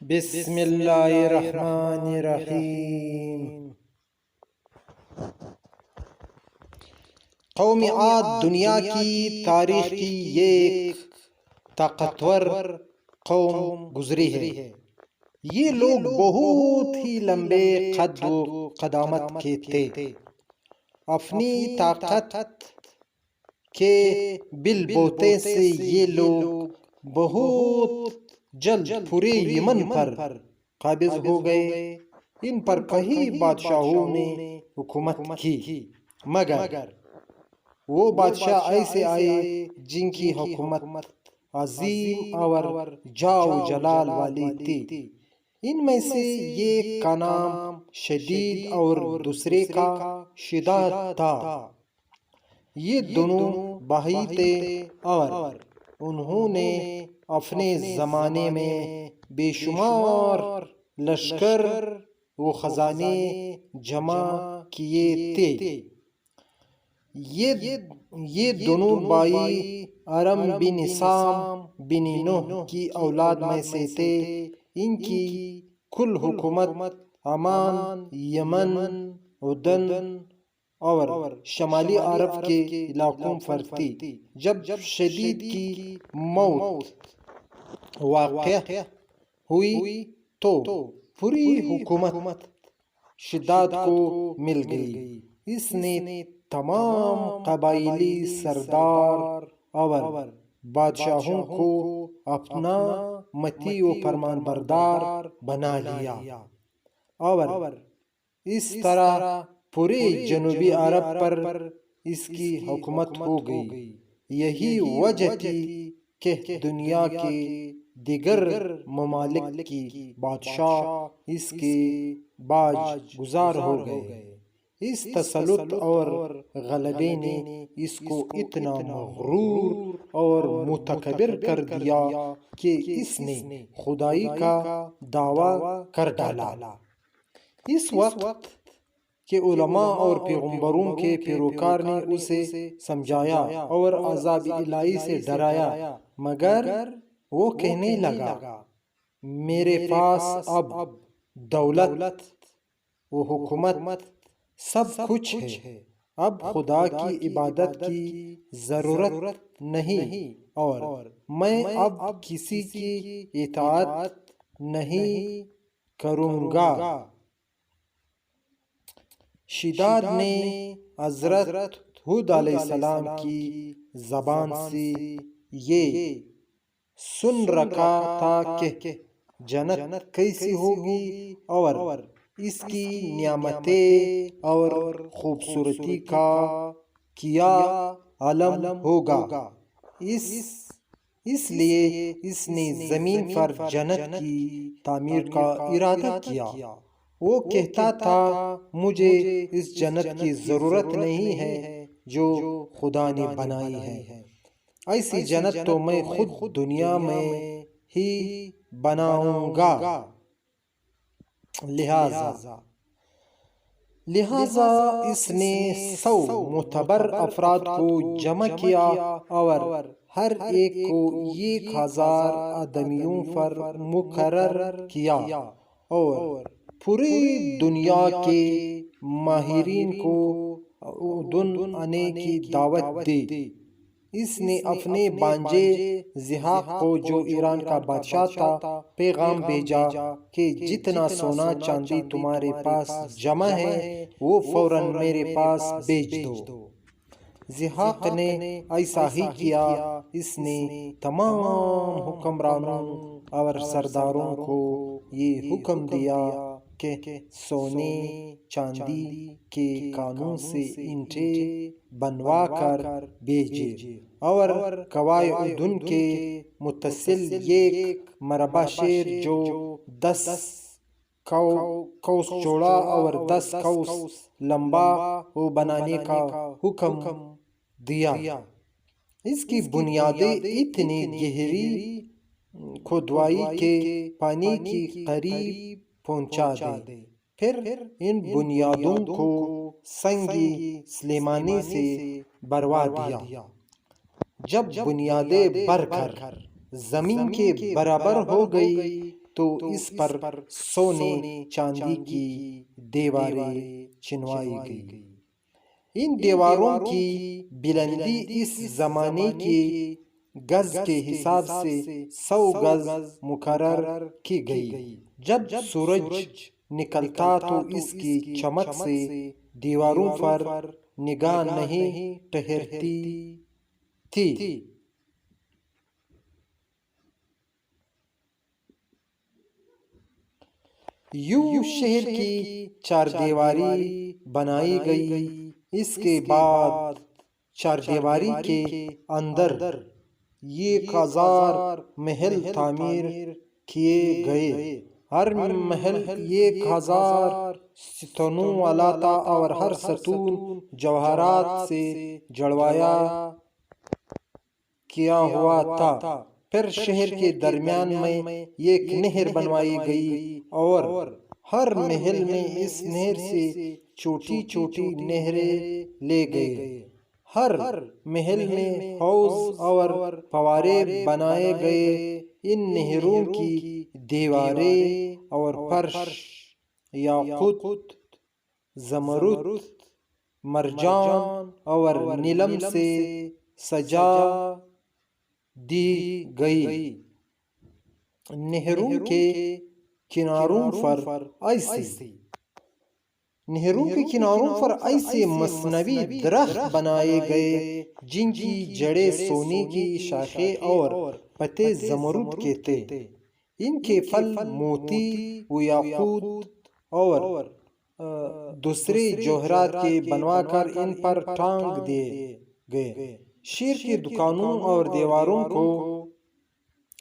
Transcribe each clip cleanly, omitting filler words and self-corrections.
بسم اللہ الرحمن الرحیم۔ قوم عاد دنیا کی تاریخ کی ایک طاقتور قوم گزری ہے۔ یہ لوگ بہت ہی لمبے قد و قدامت کے تھے۔ اپنی طاقت کے بل بوتے سے یہ لوگ بہت جلد پورے یمن پر قابض ہو گئے۔ ان پر کئی بادشاہوں نے حکومت کی، مگر وہ بادشاہ ایسے آئے جن کی حکومت عظیم اور جاؤ جلال والی تھی۔ ان میں سے ایک کا نام شدید اور دوسرے کا شداد تھا۔ یہ دونوں بھائی تھے اور انہوں نے اپنے زمانے میں بے شمار لشکر و خزانے جمع کیے تھے۔ یہ دونوں بھائی ارم بن سام بن نوح کی اولاد میں سے تھے۔ ان کی کل حکومت عمان، یمن، عدن اور شمالی عرب کے علاقوں پر تھی۔ جب شدید کی موت واقع ہوئی تو پوری حکومت شداد کو مل گئی۔ اس نے تمام قبائلی سردار اور بادشاہوں کو اپنا مطیع و فرمان بردار بنا لیا اور اس طرح پورے جنوبی عرب پر اس کی حکومت ہو گئی۔ یہی وجہ تھی کہ دنیا کے دیگر ممالک کی بادشاہ اس کے باج گزار ہو گئے۔ اس تسلط اور غلبے نے اس کو اتنا مغرور اور متکبر کر دیا کہ اس نے خدائی کا دعویٰ کر ڈالا۔ اس وقت کہ علماء اور پیغمبروں کے پیروکار نے اسے سمجھایا اور عذاب الہی سے ڈرایا، مگر وہ کہنے لگا، میرے پاس اب دولت و حکومت سب کچھ ہے، اب خدا کی عبادت کی ضرورت نہیں اور میں اب کسی کی اطاعت نہیں کروں گا۔ شداد نے حضرت ہود علیہ السلام کی زبان سے یہ سن رکھا تھا کہ جنت کیسی ہوگی اور اس کی نعمتیں اور خوبصورتی کا کیا عالم ہوگا۔ اس لیے اس نے زمین پر جنت کی تعمیر کا ارادہ کیا۔ وہ کہتا تھا، مجھے اس جنت کی ضرورت نہیں ہے جو خدا نے بنائی ہے۔ ایسی جنت تو میں خود دنیا میں ہی بناؤں گا۔ لہٰذا اس نے 100 معتبر افراد کو جمع کیا اور ہر ایک کو 1000 آدمیوں پر مقرر کیا اور پوری دنیا کے ماہرین کو اردن آنے کی دعوت دی۔ اس نے اپنے بانجے ضحاک کو، جو ایران کا بادشاہ تھا، پیغام بھیجا کہ جتنا سونا چاندی تمہارے پاس جمع ہے وہ فوراً میرے پاس بھیج دو۔ ضحاک نے ایسا ہی کیا۔ اس نے تمام حکمرانوں اور سرداروں کو یہ حکم دیا کہ سونے چاندی کے کانوں سے اینٹیں بنوا کر بھیجے اور کوائے اردن کے متصل ایک مربع شہر جو 10 کوس چوڑا اور 10 کوس لمبا ہو بنانے کا حکم دیا۔ اس کی بنیادیں اتنی گہری کھودوائی کہ پانی کی قریب پہنچا دے۔ پھر ان بنیادوں کو سنگ سلیمانی سے بھروا دیا۔ جب بنیادیں بھر کر زمین کے برابر ہو گئی تو اس پر سونے چاندی کی دیواریں چنوائی گئی۔ ان دیواروں کی بلندی اس زمانے کے گز کے حساب سے 100 گز مقرر کی گئی۔ جب سورج نکلتا تو اس کی چمک سے دیواروں پر نگاہ نہیں ٹھہرتی تھی۔ یوں شہر کی چاردیواری بنائی گئی۔ اس کے بعد چاردیواری کے اندر 1000 محل تعمیر کیے گئے۔ ہر محل 1000 ستونوں والا تھا اور ہر ستون جواہرات سے جڑوایا کیا ہوا تھا۔ پھر شہر کے درمیان میں ایک نہر بنوائی گئی اور ہر محل میں اس نہر سے چھوٹی چھوٹی نہریں لے گئے۔ ہر محل میں حوض اور فوارے بنائے گئے۔ ان نہروں کی دیواریں اور فرش یاقوت، زمرد، مرجان اور نیلم سے سجا دی گئی۔ نہروں کے کناروں پر ایسے مصنوعی درخت بنائے گئے جن کی جڑیں سونے کی شاخیں اور پتے زمرد کے تھے۔ ان کے پھل موتی و یاقوت اور دوسرے جوہرات کے بنوا کر ان پر ٹانگ دیے گئے۔ شہر کی دکانوں اور دیواروں کو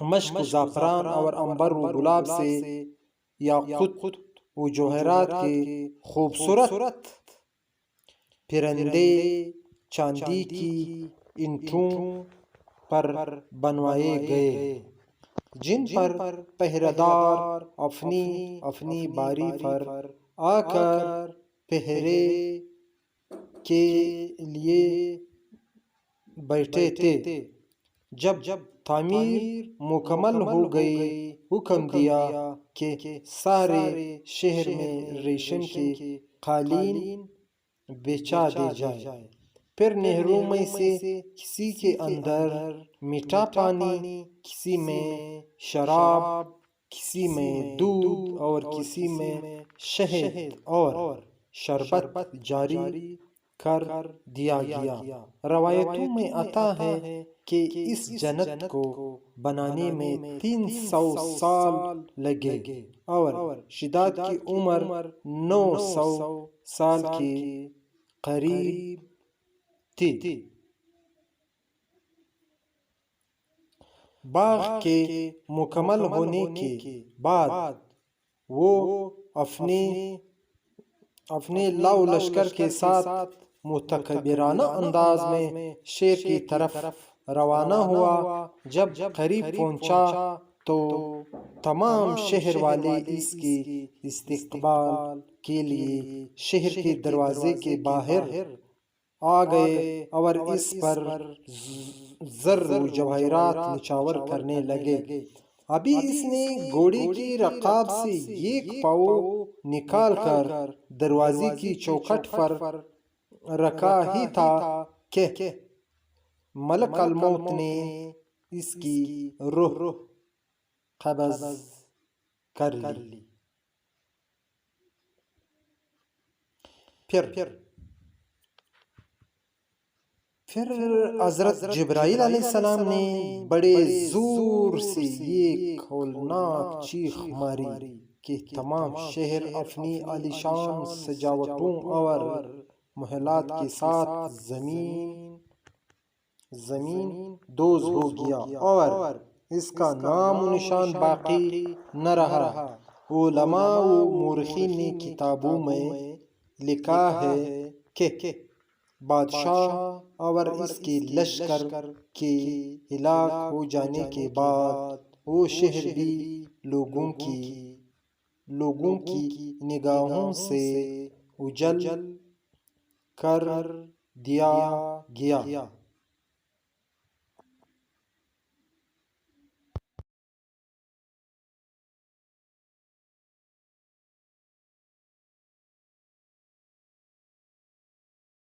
مشک، زعفران اور عنبر و گلاب سے یاقوت و جوہرات کے خوبصورت پرندے چاندی کی اینٹوں پر بنوائے گئے، جن پر پہرہ دار اپنی باری پر آ کر پہرے کے لیے بیٹھے تھے۔ جب تعمیر مکمل ہو گئی، حکم دیا کہ سارے شہر میں ریشم کے قالین بچھا دی جائے۔ پھر نہروں میں سے کسی کے اندر میٹھا پانی، کسی میں شراب، کسی میں دودھ اور کسی میں شہد اور شربت جاری کر دیا گیا۔ روایتوں میں آتا ہے کہ اس جنت کو بنانے میں 300 سال لگے اور شداد کی عمر 900 سال کے قریب تھی۔ باغ کے مکمل ہونے کے بعد وہ اپنے لو لشکر کے ساتھ متکبرانہ انداز میں شہر کی طرف روانہ ہوا۔ جب قریب پہنچا تو تمام شہر والے اس کے استقبال کے لیے شہر کے دروازے کے باہر آ گئے اور اس پر زر و جواہرات نچھاور کرنے لگے۔ ابھی اس نے گھوڑے کی رکاب سے ایک پاؤں نکال کر دروازے کی چوکھٹ پر رکھا ہی تھا کہ ملک الموت نے اس کی روح قبض کر لی۔ پھر حضرت جبرائیل علیہ السلام نے بڑے زور سے ایک ہولناک چیخ ماری کہ تمام شہر اپنی عالیشان سجاوٹوں اور محلات کے ساتھ زمین دوز ہو گیا اور اس کا نام و نشان باقی نہ رہا۔ علماء و مورخین نے کتابوں میں لکھا ہے کہ بادشاہ اور اس کے لشکر کے ہلاک ہو جانے کے بعد وہ شہر بھی لوگوں کی نگاہوں سے اجل کر دیا گیا۔